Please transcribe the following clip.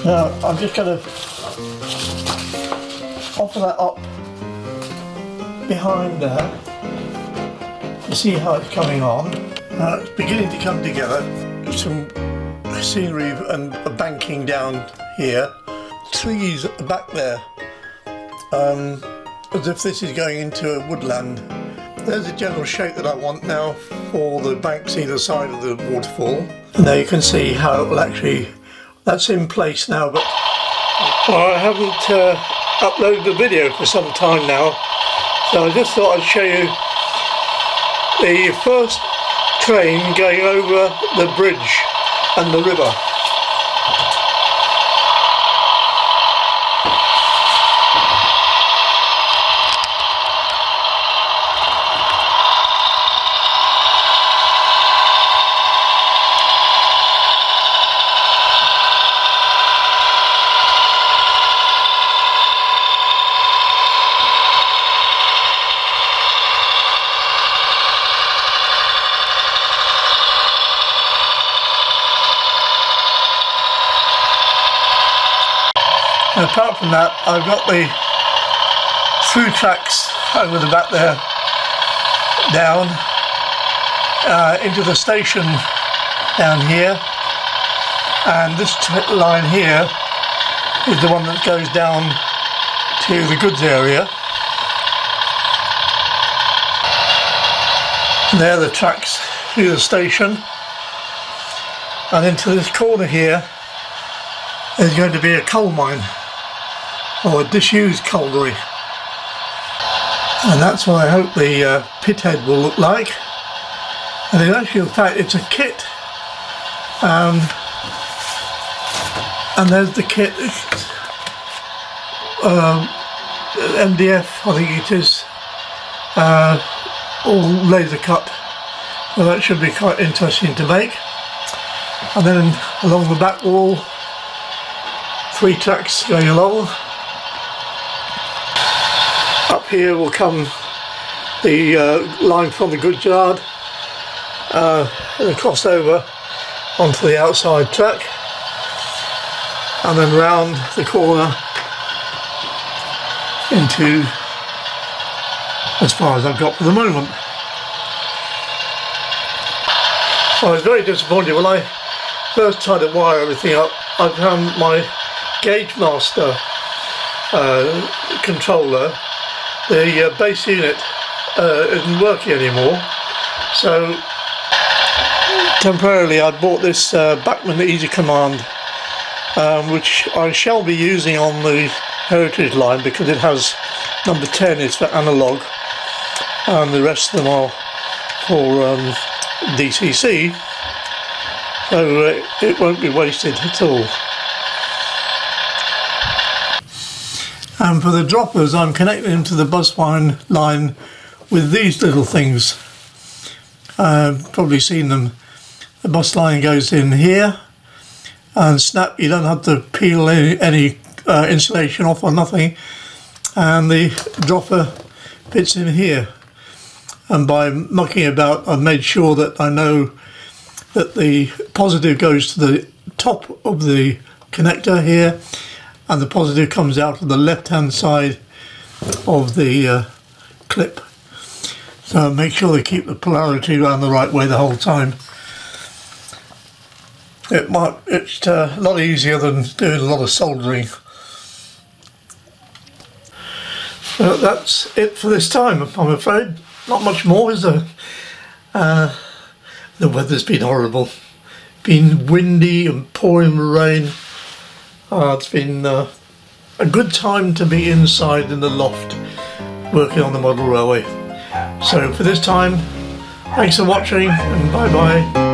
Now I'm just going to offer that up behind there. You see how it's coming on. It's beginning to come together. Some scenery and a banking down here. Trees at the back there, as if this is going into a woodland. There's the general shape that I want now for the banks either side of the waterfall. And there you can see how it will actually, that's in place now, but I haven't uploaded the video for some time now, so I just thought I'd show you the first train going over the bridge and the river. And apart from that, I've got the through tracks over the back there, down into the station down here, and this line here is the one that goes down to the goods area. And there are the tracks through the station, and into this corner here is going to be a coal mine, or a disused colliery, and that's what I hope the pit head will look like. And in actual fact it's a kit, and there's the kit, MDF I think it is, all laser cut, so that should be quite interesting to make. And then along the back wall, 3 tracks going along. Up here will come the line from the goods yard and a crossover onto the outside track, and then round the corner into, as far as I've got for the moment. I was very disappointed when I first tried to wire everything up. I found my GaugeMaster controller, the base unit isn't working anymore, so temporarily I bought this Bachmann EZ Command, which I shall be using on the heritage line because it has number 10 is for analog and the rest of them are for DCC, so it won't be wasted at all. And for the droppers, I'm connecting them to the bus line with these little things. Probably seen them. The bus line goes in here and snap, you don't have to peel any insulation off or nothing, and the dropper fits in here. And by mucking about, I've made sure that I know that the positive goes to the top of the connector here, and the positive comes out of the left hand side of the clip. So make sure they keep the polarity around the right way the whole time. It's a lot easier than doing a lot of soldering. So that's it for this time, I'm afraid. Not much more, is there? The weather's been horrible. Been windy and pouring rain. It's been a good time to be inside in the loft working on the Modle Railway. So for this time, thanks for watching and bye bye.